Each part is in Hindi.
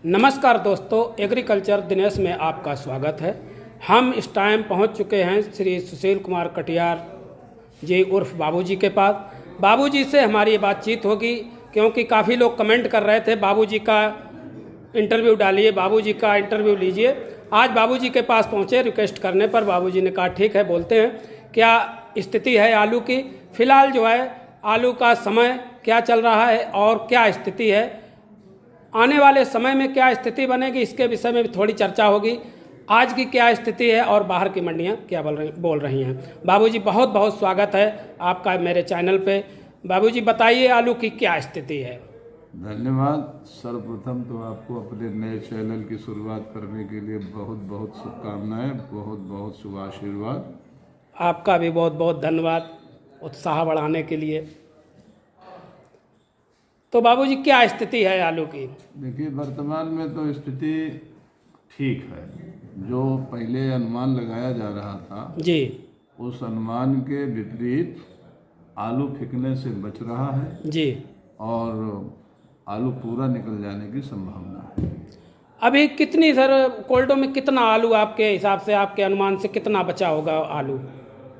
नमस्कार दोस्तों, एग्रीकल्चर दिनेश में आपका स्वागत है। हम इस टाइम पहुंच चुके हैं श्री सुशील कुमार कटियार जी उर्फ बाबूजी के पास। बाबूजी से हमारी बातचीत होगी क्योंकि काफ़ी लोग कमेंट कर रहे थे बाबूजी का इंटरव्यू डालिए, बाबूजी का इंटरव्यू लीजिए। आज बाबूजी के पास पहुंचे रिक्वेस्ट करने पर बाबूजी ने कहा ठीक है, बोलते हैं क्या स्थिति है आलू की। फ़िलहाल जो है आलू का समय क्या चल रहा है और क्या स्थिति है, आने वाले समय में क्या स्थिति बनेगी, इसके विषय में भी थोड़ी चर्चा होगी। आज की क्या स्थिति है और बाहर की मंडियां क्या बोल रही हैं। बाबूजी बहुत बहुत स्वागत है आपका मेरे चैनल पे। बाबूजी बताइए आलू की क्या स्थिति है। धन्यवाद। सर्वप्रथम तो आपको अपने नए चैनल की शुरुआत करने के लिए बहुत बहुत शुभकामनाएं, बहुत बहुत शुभ आशीर्वाद। आपका भी बहुत बहुत धन्यवाद उत्साह बढ़ाने के लिए। तो बाबूजी क्या स्थिति है आलू की? देखिए, वर्तमान में तो स्थिति ठीक है। जो पहले अनुमान लगाया जा रहा था जी, उस अनुमान के विपरीत आलू फिकने से बच रहा है जी। और आलू पूरा निकल जाने की संभावना है। अभी कितनी सर कोल्डो में कितना आलू आपके हिसाब से, आपके अनुमान से कितना बचा होगा आलू?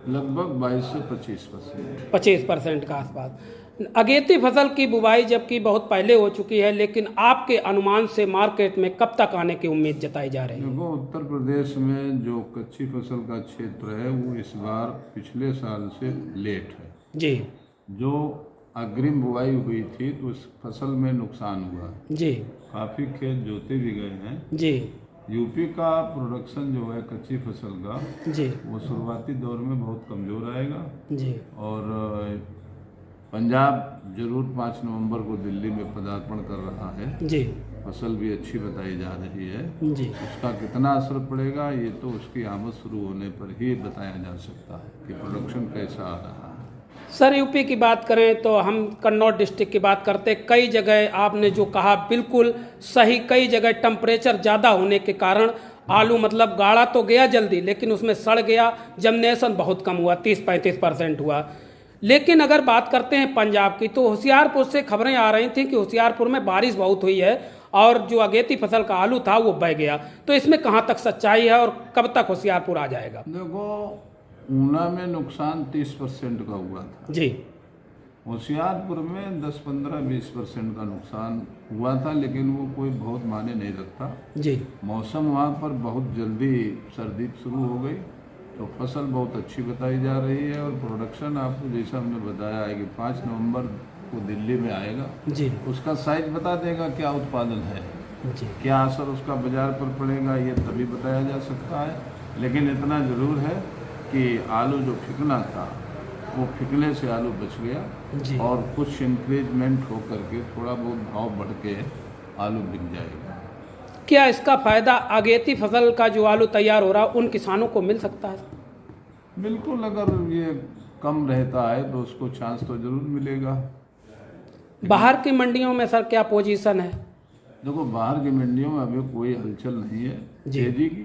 लगभग 22 से 25%। 25% का आसपास। अगेती फसल की बुवाई जबकि बहुत पहले हो चुकी है, लेकिन आपके अनुमान से मार्केट में कब तक आने की उम्मीद जताई जा रही है? देखो, उत्तर प्रदेश में जो कच्ची फसल का क्षेत्र है वो इस बार पिछले साल से लेट है। जी, जो अग्रिम बुवाई हुई थी तो उस फसल में नुकसान हुआ है। जी, काफ़ी खेत जोते भी गए हैं। जी, यूपी का प्रोडक्शन जो है कच्ची फसल का, जी, वो शुरुआती दौर में बहुत कमज़ोर आएगा। जी, और पंजाब जरूर 5 नवंबर को दिल्ली में पदार्पण कर रहा है। जी, फसल भी अच्छी बताई जा रही है। जी। उसका कितना असर पड़ेगा ये तो उसकी आमद शुरू होने पर ही बताया जा सकता है कि प्रोडक्शन कैसा आ रहा है। सर यूपी की बात करें तो हम कन्नौज डिस्ट्रिक्ट की बात करते, कई जगह आपने जो कहा बिल्कुल सही, कई जगह टेम्परेचर ज़्यादा होने के कारण आलू मतलब गाढ़ा तो गया जल्दी, लेकिन उसमें सड़ गया, जर्मिनेशन बहुत कम हुआ, 30-35% हुआ। लेकिन अगर बात करते हैं पंजाब की तो होशियारपुर से खबरें आ रही थी कि होशियारपुर में बारिश बहुत हुई है और जो अगेती फसल का आलू था वो बह गया। तो इसमें कहाँ तक सच्चाई है और कब तक होशियारपुर आ जाएगा? देखो, ऊना में नुकसान 30% का हुआ था जी, होशियारपुर में 10-15-20% का नुकसान हुआ था, लेकिन वो कोई बहुत मायने नहीं रखता। जी, मौसम वहाँ पर बहुत जल्दी सर्दी शुरू हो गई तो फसल बहुत अच्छी बताई जा रही है। और प्रोडक्शन आपको जैसा हमने बताया है कि 5 नवंबर को दिल्ली में आएगा। जी, उसका साइज बता देगा क्या उत्पादन है, जी, क्या असर उसका बाजार पर पड़ेगा, ये तभी बताया जा सकता है। लेकिन इतना ज़रूर है कि आलू जो फिकना था वो फिकने से आलू बच गया जी। और कुछ इंक्रीजमेंट हो करके थोड़ा बहुत भाव बढ़ के आलू बिक जाएगा। क्या इसका फायदा अगेती फसल का जो आलू तैयार हो रहा उन किसानों को मिल सकता है? बिल्कुल, अगर ये कम रहता है तो उसको चांस तो जरूर मिलेगा। बाहर की मंडियों में सर क्या पोजीशन है? देखो, बाहर की मंडियों में अभी कोई हलचल नहीं है जी। तेजी की,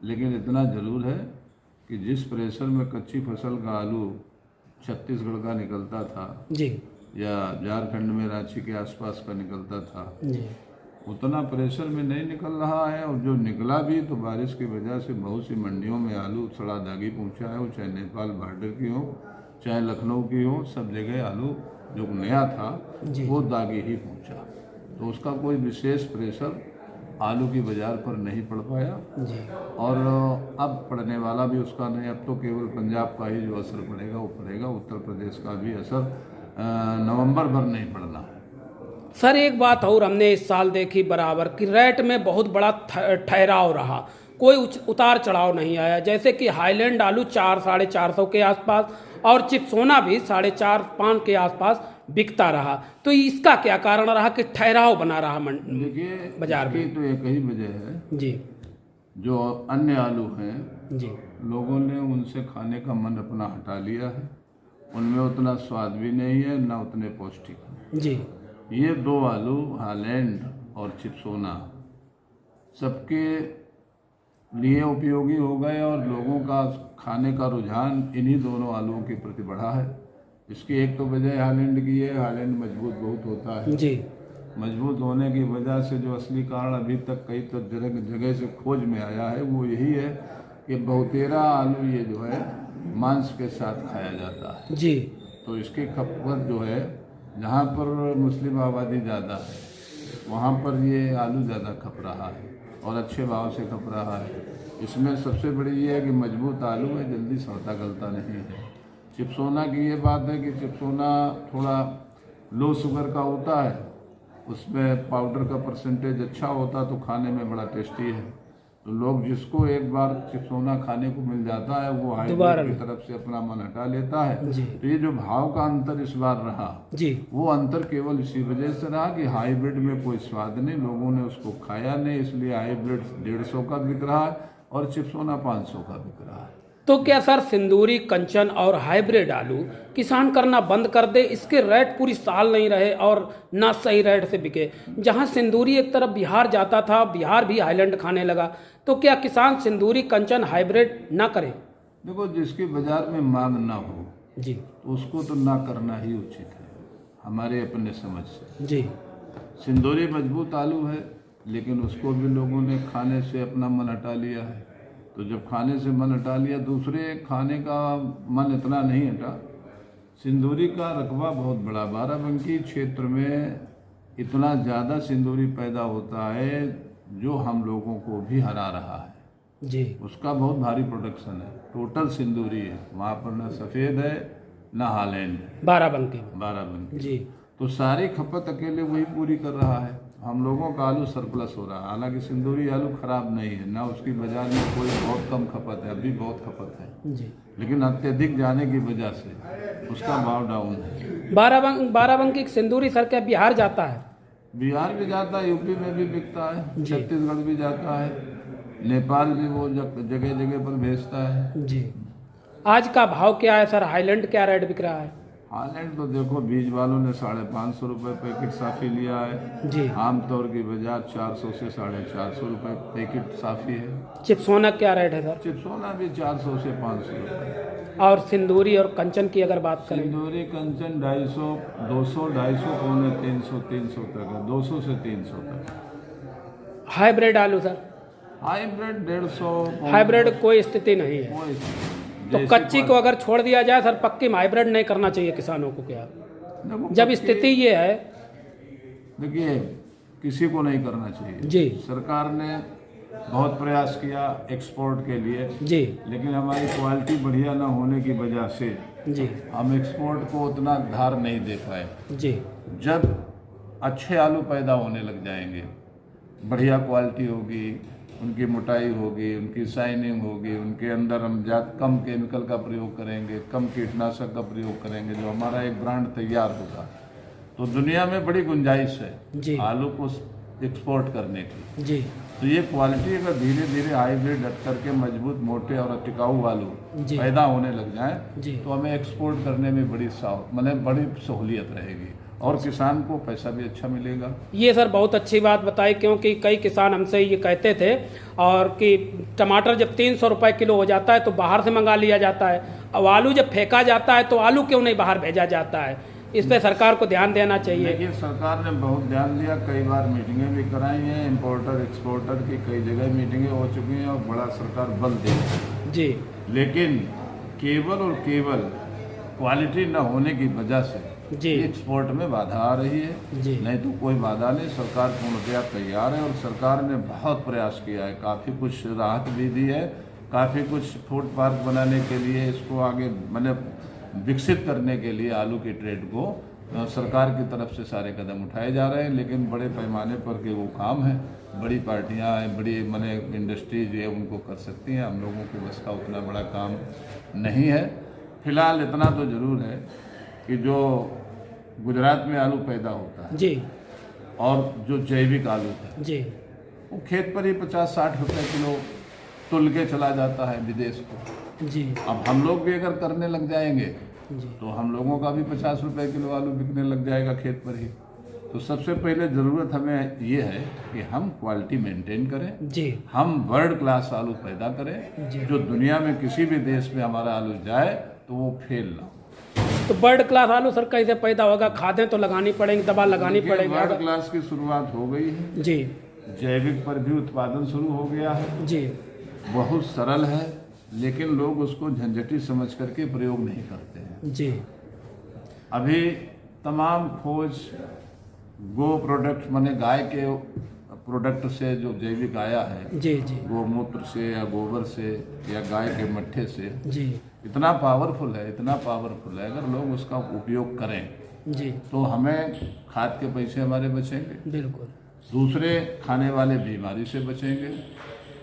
लेकिन इतना जरूर है कि जिस प्रेशर में कच्ची फसल का आलू छत्तीसगढ़ का निकलता था जी, या झारखंड में रांची के आसपास का निकलता था, जी, उतना प्रेशर में नहीं निकल रहा है। और जो निकला भी तो बारिश की वजह से बहुत सी मंडियों में आलू सड़ा दागी पहुंचा है, वो चाहे नेपाल बॉर्डर की हो चाहे लखनऊ की हो, सब जगह आलू जो नया था वो दागी ही पहुंचा। तो उसका कोई विशेष प्रेशर आलू की बाजार पर नहीं पड़ पाया जी। और अब पड़ने वाला भी उसका नहीं। अब तो केवल पंजाब का ही जो असर पड़ेगा वो पड़ेगा, उत्तर प्रदेश का भी असर नवंबर भर नहीं पड़ना है। सर एक बात और हमने इस साल देखी बराबर कि रेट में बहुत बड़ा ठहराव रहा, कोई उतार चढ़ाव नहीं आया। जैसे कि हाईलैंड आलू 400-450 के आसपास और चिप्सोना भी 450-5 के आसपास बिकता रहा। तो इसका क्या कारण रहा कि ठहराव बना रहा देखिए, बाजार में? तो एक ही वजह है। जी, जो अन्य आलू हैं जी, लोगों ने उनसे खाने का मन अपना हटा लिया है। उनमें उतना स्वाद भी नहीं है, ना उतने पौष्टिक है। जी, ये दो आलू हालैंड और चिप्सोना सबके लिए उपयोगी हो गए और लोगों का खाने का रुझान इन्हीं दोनों आलूओं के प्रति बढ़ा है। इसकी एक तो वजह हालैंड की है, हालैंड मजबूत बहुत होता है। जी, मजबूत होने की वजह से जो असली कारण अभी तक कई तो जगह से खोज में आया है वो यही है कि बहुतेरा आलू ये जो है मांस के साथ खाया जाता है। जी। तो इसकी खपत जो है जहाँ पर मुस्लिम आबादी ज़्यादा है वहाँ पर ये आलू ज़्यादा खप रहा है और अच्छे भाव से खप रहा है। इसमें सबसे बड़ी ये है कि मजबूत आलू है, जल्दी सौदा गलता नहीं है। चिप्सोना की ये बात है कि चिप्सोना थोड़ा लो शुगर का होता है, उसमें पाउडर का परसेंटेज अच्छा होता तो खाने में बड़ा टेस्टी है। तो लोग जिसको एक बार चिप्सोना खाने को मिल जाता है वो हाइब्रिड की तरफ से अपना मन हटा लेता है। तो ये जो भाव का अंतर इस बार रहा जी, वो अंतर केवल इसी वजह से रहा कि हाइब्रिड में कोई स्वाद नहीं, लोगों ने उसको खाया नहीं, इसलिए हाइब्रिड 150 का बिक रहा है और चिप्सोना 500 का बिक रहा है। तो क्या सर सिंदूरी, कंचन और हाइब्रिड आलू किसान करना बंद कर दे, इसके रेट पूरी साल नहीं रहे और ना सही रेट से बिके? जहां सिंदूरी एक तरफ बिहार जाता था, बिहार भी हाईलैंड खाने लगा, तो क्या किसान सिंदूरी, कंचन, हाइब्रिड ना करे? देखो, जिसकी बाजार में मांग ना हो जी, तो उसको तो ना करना ही उचित है हमारे अपने समझ से। जी, सिंदूरी मजबूत आलू है लेकिन उसको भी लोगों ने खाने से अपना मन हटा लिया है। तो जब खाने से मन हटा लिया, दूसरे खाने का मन इतना नहीं हटा। सिंदूरी का रकबा बहुत बड़ा, बाराबंकी क्षेत्र में इतना ज़्यादा सिंदूरी पैदा होता है जो हम लोगों को भी हरा रहा है। जी, उसका बहुत भारी प्रोडक्शन है, टोटल सिंदूरी है वहाँ पर, ना सफ़ेद है ना हालैंड है, बाराबंकी। जी, तो सारी खपत अकेले वही पूरी कर रहा है। हम लोगों का आलू सरप्लस हो रहा है। हालांकि सिंदूरी आलू खराब नहीं है, ना उसकी बाजार में कोई बहुत कम खपत है, अभी बहुत खपत है जी, लेकिन अत्यधिक जाने की वजह से उसका भाव डाउन है। बाराबंकी की सिंदूरी सर क्या बिहार जाता है? बिहार भी जाता है, यूपी में भी बिकता है, जी। छत्तीसगढ़ भी जाता है, नेपाल भी वो जगह जगह पर भेजता है। जी। आज का भाव क्या है सर? हाईलैंड क्या रेट बिक रहा है? हालैंड तो देखो, बीज वालों ने 550 रुपये पैकेट साफ़ी लिया है जी। आमतौर की बाजार 400 से 450 रुपये पैकेट साफ़ी है। चिप्सोना क्या रेट है सर? चिप्सोना भी 400 से 500 रुपये। और सिंदूरी और कंचन की अगर बात करें? सिंदूरी कंचन 250, 200, 250, पौने 300, 300 तक है, 200 से 300 तक। हाइब्रिड आलू सर? हाइब्रिड 150। हाइब्रिड कोई स्थिति नहीं है। कोई तो कच्ची को अगर छोड़ दिया जाए सर, पक्की में हाइब्रिड नहीं करना चाहिए किसानों को क्या? जब स्थिति ये है। देखिए, किसी को नहीं करना चाहिए जी। सरकार ने बहुत प्रयास किया एक्सपोर्ट के लिए जी, लेकिन हमारी क्वालिटी बढ़िया ना होने की वजह से जी, हम एक्सपोर्ट को उतना धार नहीं दे पाए। जी, जब अच्छे आलू पैदा होने लग जाएंगे, बढ़िया क्वालिटी होगी, उनकी मोटाई होगी, उनकी शाइनिंग होगी, उनके अंदर हम कम केमिकल का प्रयोग करेंगे, कम कीटनाशक का प्रयोग करेंगे, जो हमारा एक ब्रांड तैयार होगा, तो दुनिया में बड़ी गुंजाइश है आलू को एक्सपोर्ट करने की। जी। तो ये क्वालिटी अगर धीरे धीरे हाइब्रिड करके मजबूत, मोटे और टिकाऊ आलू पैदा होने लग जाएं तो हमें एक्सपोर्ट करने में बड़ी सहूलियत रहेगी और किसान को पैसा भी अच्छा मिलेगा। ये सर बहुत अच्छी बात बताई, क्योंकि कई किसान हमसे ये कहते थे और कि टमाटर जब 300 रुपये किलो हो जाता है तो बाहर से मंगा लिया जाता है, अब आलू जब फेंका जाता है तो आलू क्यों नहीं बाहर भेजा जाता है? इस पे सरकार को ध्यान देना चाहिए। लेकिन सरकार ने बहुत ध्यान दिया, कई बार मीटिंगें भी कराई हैं, इम्पोर्टर एक्सपोर्टर की कई जगह मीटिंगें हो चुकी हैं और बड़ा सरकार बल दे रही है जी। लेकिन केवल और केवल क्वालिटी न होने की वजह से जी, एक्सपोर्ट में बाधा आ रही है। जी, नहीं तो कोई बाधा नहीं, सरकार पूर्णतया तैयार है और सरकार ने बहुत प्रयास किया है, काफ़ी कुछ राहत भी दी है, काफ़ी कुछ फूड पार्क बनाने के लिए, इसको आगे मतलब विकसित करने के लिए आलू की ट्रेड को सरकार की तरफ से सारे कदम उठाए जा रहे हैं। लेकिन बड़े पैमाने पर के वो काम है, बड़ी पार्टियां हैं, बड़ी माने इंडस्ट्रीज है, उनको कर सकती हैं, हम लोगों के बस का उतना बड़ा काम नहीं है। फिलहाल इतना तो ज़रूर है कि जो गुजरात में आलू पैदा होता है जी, और जो जैविक आलू है जी, वो खेत पर ही 50-60 रुपये किलो तुल के चला जाता है विदेश को। जी। अब हम लोग भी अगर करने लग जाएंगे जी, तो हम लोगों का भी 50 रुपये किलो आलू बिकने लग जाएगा खेत पर ही। तो सबसे पहले ज़रूरत हमें ये है कि हम क्वालिटी मेंटेन करें, जी, हम वर्ल्ड क्लास आलू पैदा करें, जो दुनिया में किसी भी देश में हमारा आलू जाए तो वो फेल ना हो। तो बर्ड क्लास आलू सर कैसे पैदा होगा? खादें तो लगानी पड़ेंगी, दवा लगानी पड़ेगी। बर्ड क्लास की शुरुआत हो गई है जी जैविक पर भी उत्पादन शुरू हो गया है। जी बहुत सरल है, लेकिन लोग उसको झंझटी समझ करके प्रयोग नहीं करते हैं। जी अभी तमाम खोज गो प्रोडक्ट माने गाय के प्रोडक्ट से जो जैविक आया है, जी जी गोमूत्र से या गोबर से या गाय के मट्ठे से, जी इतना पावरफुल है, इतना पावरफुल है। अगर लोग उसका उपयोग करें जी तो हमें खाद के पैसे हमारे बचेंगे, बिल्कुल। दूसरे खाने वाले बीमारी से बचेंगे।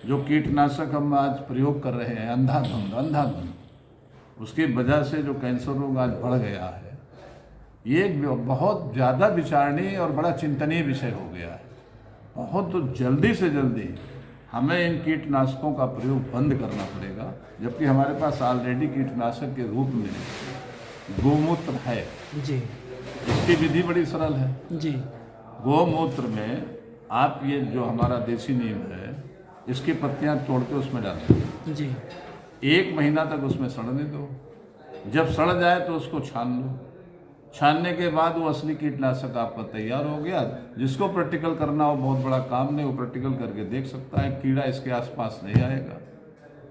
जो कीटनाशक हम आज प्रयोग कर रहे हैं अंधाधुंध, उसकी वजह से जो कैंसर रोग आज बढ़ गया है, ये बहुत ज़्यादा विचारणीय और बड़ा चिंतनीय विषय हो गया है। बहुत जल्दी से जल्दी हमें इन कीटनाशकों का प्रयोग बंद करना पड़ेगा, जबकि हमारे पास ऑलरेडी कीटनाशक के रूप में गोमूत्र है। जी इसकी विधि बड़ी सरल है। जी गोमूत्र में आप ये जो हमारा देसी नीम है, इसकी पत्तियां तोड़ के उसमें डाल दो। जी 1 महीना तक उसमें सड़ने दो। जब सड़ जाए तो उसको छान लो। छानने के बाद वो असली कीटनाशक आपका तैयार हो गया। जिसको प्रैक्टिकल करना हो, बहुत बड़ा काम नहीं, वो प्रैक्टिकल करके देख सकता है। कीड़ा इसके आसपास नहीं आएगा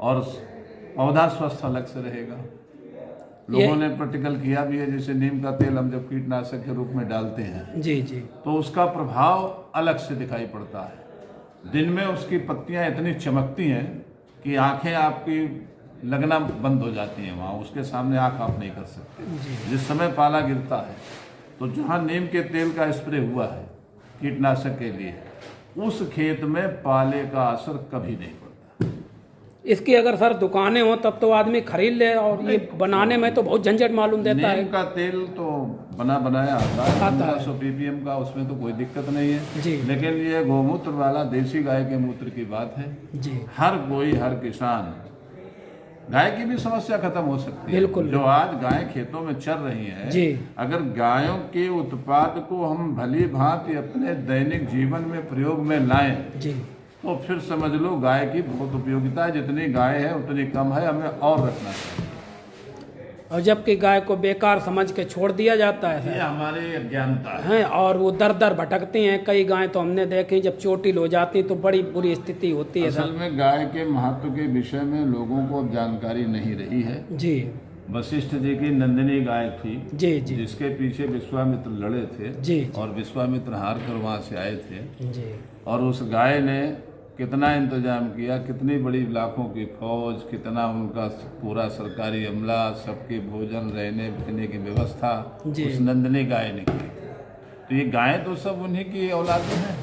और पौधा स्वस्थ अलग से रहेगा। लोगों ने प्रैक्टिकल किया भी है। जैसे नीम का तेल हम जब कीटनाशक के रूप में डालते हैं जी जी तो उसका प्रभाव अलग से दिखाई पड़ता है। दिन में उसकी पत्तियां इतनी चमकती हैं कि आंखें आपकी लगना बंद हो जाती हैं। वहाँ उसके सामने आंख आप नहीं कर सकते। जिस समय पाला गिरता है तो जहाँ नीम के तेल का स्प्रे हुआ है कीटनाशक के लिए, उस खेत में पाले का असर कभी नहीं पड़ता। इसकी अगर सर दुकानें हो तब तो आदमी खरीद ले, और ये बनाने में तो बहुत झंझट मालूम देता है। नीम का तेल तो बनाया आता है 1500 ppm का, उसमें तो कोई दिक्कत नहीं है जी। लेकिन ये गोमूत्र वाला देसी गाय के मूत्र की बात है। जी हर कोई, हर किसान, गाय की भी समस्या खत्म हो सकती है। बिल्कुल। जो आज गाय खेतों में चर रही हैं, जी। अगर गायों के उत्पाद को हम भली भांति अपने दैनिक जीवन में प्रयोग में लाएं जी तो फिर समझ लो गाय की बहुत उपयोगिता है। जितनी गाय है उतनी कम है, हमें और रखना चाहिए। और जबकि गाय को बेकार समझ के छोड़ दिया जाता है ये हमारी अज्ञानता है। हैं, और वो दर दर भटकती हैं। कई गायें तो हमने देखी जब चोटिल हो जाती हैं तो बड़ी बुरी स्थिति होती है। असल में गाय के महत्व के विषय में लोगों को जानकारी नहीं रही है। जी वशिष्ठ जी की नंदिनी गाय थी जी जी जिसके पीछे विश्वामित्र लड़े थे जी और विश्वामित्र हार कर वहां से आए थे। जी और उस गाय ने कितना इंतजाम किया, कितनी बड़ी लाखों की फौज, कितना उनका पूरा सरकारी अमला, सबके भोजन, रहने बहने की व्यवस्था जी। उस नंदिनी गाय ने की। तो ये गाय तो सब उन्हीं की औलादें हैं।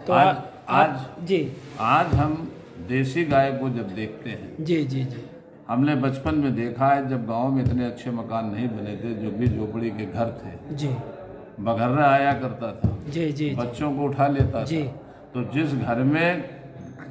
तो आज हम देसी गाय को जब देखते हैं, जी जी जी हमने बचपन में देखा है जब गांव में इतने अच्छे मकान नहीं बने थे, जो भी झोपड़ी के घर थे, जी बघर्रा आया करता था, जी जी बच्चों को उठा लेता जी था। तो जिस घर में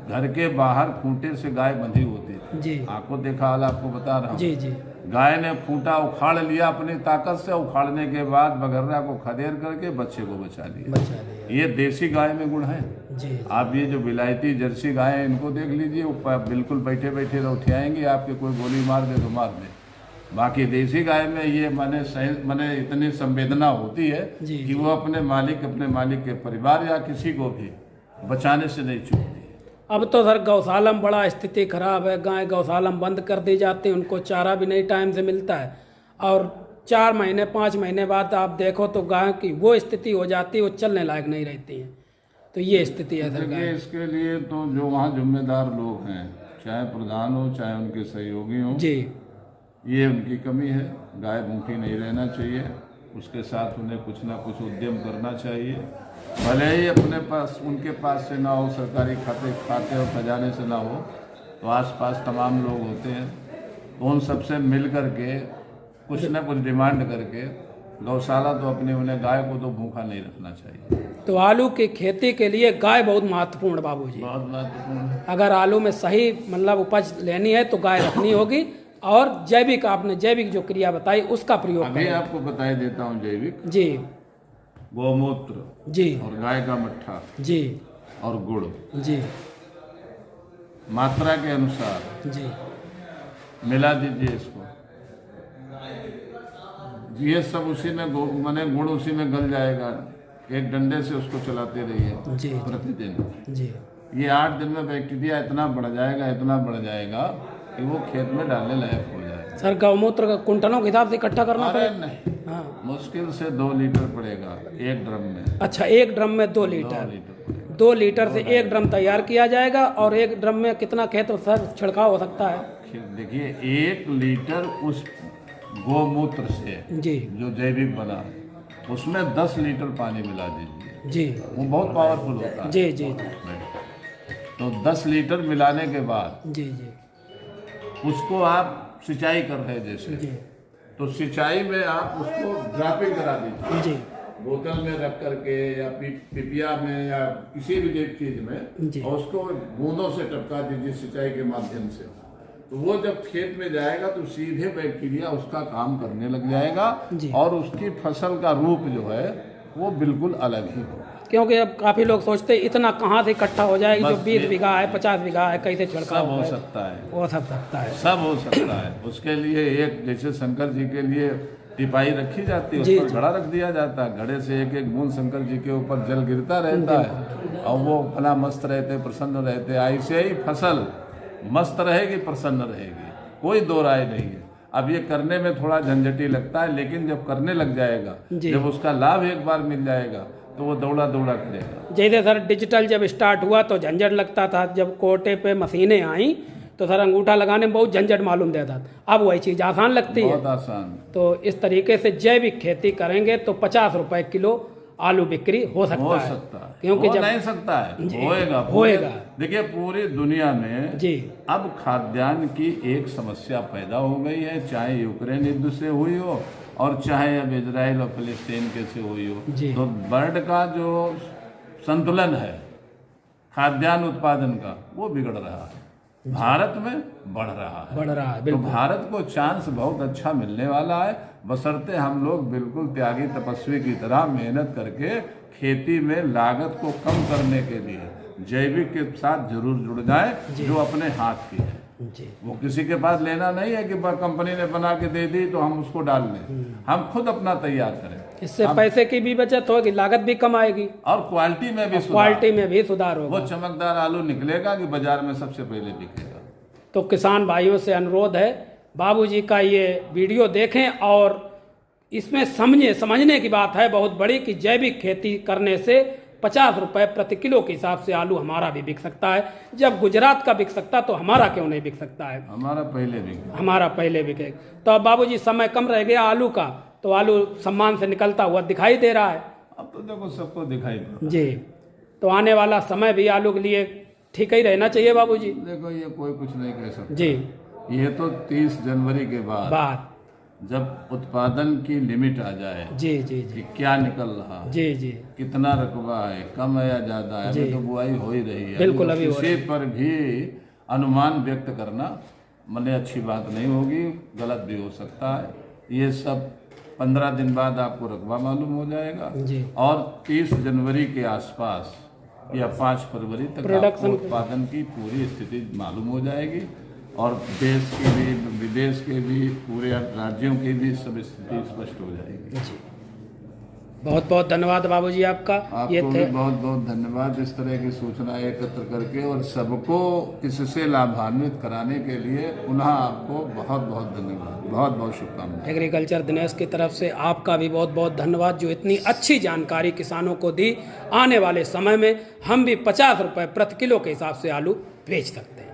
घर के बाहर खूंटे से गाय बंधी होती थी, जी आंखों देखा हाल आपको बता रहा हूँ, जी जी गाय ने खूंटा उखाड़ लिया अपनी ताकत से। उखाड़ने के बाद बघर्रा को खदेड़ करके बच्चे को बचा लिया। बचा लिया। ये देसी गाय में गुण है। जी आप ये जो विलायती जर्सी गाय है इनको देख लीजिए, वो बिल्कुल बैठे बैठे उठाएंगे, आपके कोई गोली मार दे तो मार दे। बाकी देसी गाय में ये माने इतनी संवेदना होती है जी, कि वो अपने मालिक के परिवार या किसी को भी बचाने से नहीं चूकती। अब तो सर गौशाला में बड़ा स्थिति खराब है। गाय गौशाला में बंद कर दी जाती है, उनको चारा भी नहीं टाइम से मिलता है, और 4 महीने 5 महीने बाद आप देखो तो गाय की वो स्थिति हो जाती है, वो चलने लायक नहीं रहती हैं। तो ये स्थिति है सर गाय। इसके लिए तो जो वहाँ जिम्मेदार लोग हैं, चाहे प्रधान हो चाहे उनके सहयोगी हो, जी ये उनकी कमी है। गाय भूखी नहीं रहना चाहिए, उसके साथ उन्हें कुछ ना कुछ उद्यम करना चाहिए। भले ही अपने पास उनके पास से ना हो, सरकारी खाते और खजाने से ना हो, तो आसपास तमाम लोग होते हैं, तो उन सबसे मिल करके कुछ ना कुछ डिमांड करके गौशाला तो अपने उन्हें गाय को तो भूखा नहीं रखना चाहिए। तो आलू की खेती के लिए गाय बहुत महत्वपूर्ण बाबूजी। बहुत महत्वपूर्ण है। अगर आलू में सही मतलब उपज लेनी है तो गाय रखनी होगी, और जैविक, आपने जैविक जो क्रिया बताई उसका प्रयोग अभी करें। आपको बताई देता हूँ जैविक। जी गोमूत्र जी और गाय का मट्ठा जी और गुड़ जी मात्रा के अनुसार जी मिला दीजिए इसको। ये सब उसी में माने गुड़ उसी में गल जाएगा। एक डंडे से उसको चलाते रहिए जी प्रतिदिन। जी। ये 8 दिन में बैक्टीरिया इतना बढ़ जाएगा कि वो खेत में डालने लायक हो जाएगा। सर गौमूत्र का कुंटलों के हिसाब से इकट्ठा करना अरे पड़ेगा? नहीं, हाँ। मुश्किल से 2 लीटर पड़ेगा एक ड्रम में। अच्छा, एक ड्रम में 2 लीटर। 2 लीटर पड़ेगा। 2 लीटर से एक ड्रम तैयार किया जाएगा। और एक ड्रम में कितना खेत सर छिड़काव हो सकता है? देखिए 1 लीटर उस गौमूत्र से जी जो जैविक बना है उसमें 10 लीटर पानी मिला दीजिए। जी वो बहुत पावरफुल होता है। जी जी जी तो 10 लीटर मिलाने के बाद जी जी उसको आप सिंचाई कर रहे हैं जैसे, जी तो सिंचाई में आप उसको ड्रॉपिंग करा दीजिए जी बोतल में रख करके या पिपिया में या किसी भी चीज में, जी। और उसको बूंदों से टपका दीजिए सिंचाई के माध्यम से। तो वो जब खेत में जाएगा तो सीधे बैक्टीरिया उसका काम करने लग जाएगा जी। और उसकी फसल का रूप जो है वो बिल्कुल अलग ही होगा। क्योंकि अब काफी लोग सोचते हैं इतना कहाँ से इकट्ठा हो जाएगा, जो बस 20 बीघा है 50 बीघा है, कैसे छिड़काव सब हो होगा? सकता है, वो सब सकता है। सब हो सकता है। उसके लिए एक जैसे शंकर जी के लिए टिपाई रखी जाती है, उस जी, पर जी। घड़ा रख दिया जाता है, घड़े से एक एक बूंद शंकर जी के ऊपर जल गिरता रहता है और वो भला मस्त रहते, प्रसन्न रहते। ऐसे ही फसल मस्त रहेगी, प्रसन्न रहेगी, कोई दो राय नहीं है। अब ये करने में थोड़ा झंझटी लगता है, लेकिन जब करने लग जाएगा, जी। जब उसका लाभ एक बार मिल जाएगा तो वो दौड़ा दौड़ा करेगा। जैसे सर डिजिटल जब स्टार्ट हुआ तो झंझट लगता था, जब कोटे पे मशीनें आई तो सर अंगूठा लगाने में बहुत झंझट मालूम देता था। अब वही चीज़ आसान लगती है। बहुत आसान। तो इस तरीके से जैविक खेती करेंगे तो 50 रुपए किलो आलू बिक्री हो सकता हो है। सकता है, क्योंकि हो जब नहीं सकता है, जी, होएगा होएगा। देखिए पूरी दुनिया में जी अब खाद्यान्न की एक समस्या पैदा हो गई है, चाहे यूक्रेन युद्ध से हुई हो और चाहे अब इजराइल और फिलिस्तीन के से हुई हो। जी। तो वर्ल्ड का जो संतुलन है खाद्यान्न उत्पादन का वो बिगड़ रहा है, भारत में बढ़ रहा है। बढ़ रहा है तो बिल्कुल। भारत को चांस बहुत अच्छा मिलने वाला है, बशर्ते हम लोग बिल्कुल त्यागी तपस्वी की तरह मेहनत करके खेती में लागत को कम करने के लिए जैविक के साथ जरूर जुड़ जाए, जो अपने हाथ की है। जी वो किसी के पास लेना नहीं है कि कंपनी ने बना के दे दी तो हम उसको डाल लें, हम खुद अपना तैयार करें। इससे पैसे की भी बचत होगी, लागत भी कम आएगी और क्वालिटी में भी सुधार, क्वालिटी में भी सुधार होगा। वो चमकदार आलू निकलेगा कि बाजार में सबसे पहले बिकेगा। तो किसान भाइयों से अनुरोध है, बाबूजी का ये वीडियो देखें और इसमें समझने की बात है बहुत बड़ी कि जैविक खेती करने से 50 रुपए प्रति किलो के हिसाब से आलू हमारा भी बिक सकता है। जब गुजरात का बिक सकता तो हमारा क्यों नहीं बिक सकता है? हमारा पहले बिके। हमारा पहले बिकेगा। तो अब बाबूजी समय कम रह गया आलू का, तो आलू सम्मान से निकलता हुआ दिखाई दे रहा है। अब तो देखो सबको दिखाई दे रहा है। जी, तो आने वाला समय भी आलू के लिए ठीक ही रहना चाहिए बाबूजी। देखो ये कोई कुछ नहीं कह सकता। जी ये तो 30 जनवरी के बाद बात जब उत्पादन की लिमिट आ जाए जी जी कि जी क्या निकल रहा है, जी जी कितना रकबा है, कम है या ज्यादा है, अभी तो बुआई हो ही रही है। बिल्कुल, अभी हो किसी पर भी अनुमान व्यक्त करना मने अच्छी बात नहीं होगी, गलत भी हो सकता है। ये सब 15 दिन बाद आपको रकबा मालूम हो जाएगा जी। और 30 जनवरी के आसपास या 5 फरवरी तक प्रोडक्शन आपको उत्पादन की पूरी स्थिति मालूम हो जाएगी और देश की भी, विदेश के भी, पूरे राज्यों की भी सब स्थिति स्पष्ट हो जाएगी। जी, बहुत बहुत धन्यवाद बाबूजी आपका। ये आपको थे भी बहुत बहुत धन्यवाद इस तरह की सूचना एकत्र करके और सबको इससे लाभान्वित कराने के लिए पुनः आपको बहुत बहुत धन्यवाद, बहुत बहुत शुभकामनाएं। एग्रीकल्चर दिनेश की तरफ से आपका भी बहुत बहुत धन्यवाद, जो इतनी अच्छी जानकारी किसानों को दी। आने वाले समय में हम भी 50 रुपए प्रति किलो के हिसाब से आलू बेच सकते हैं।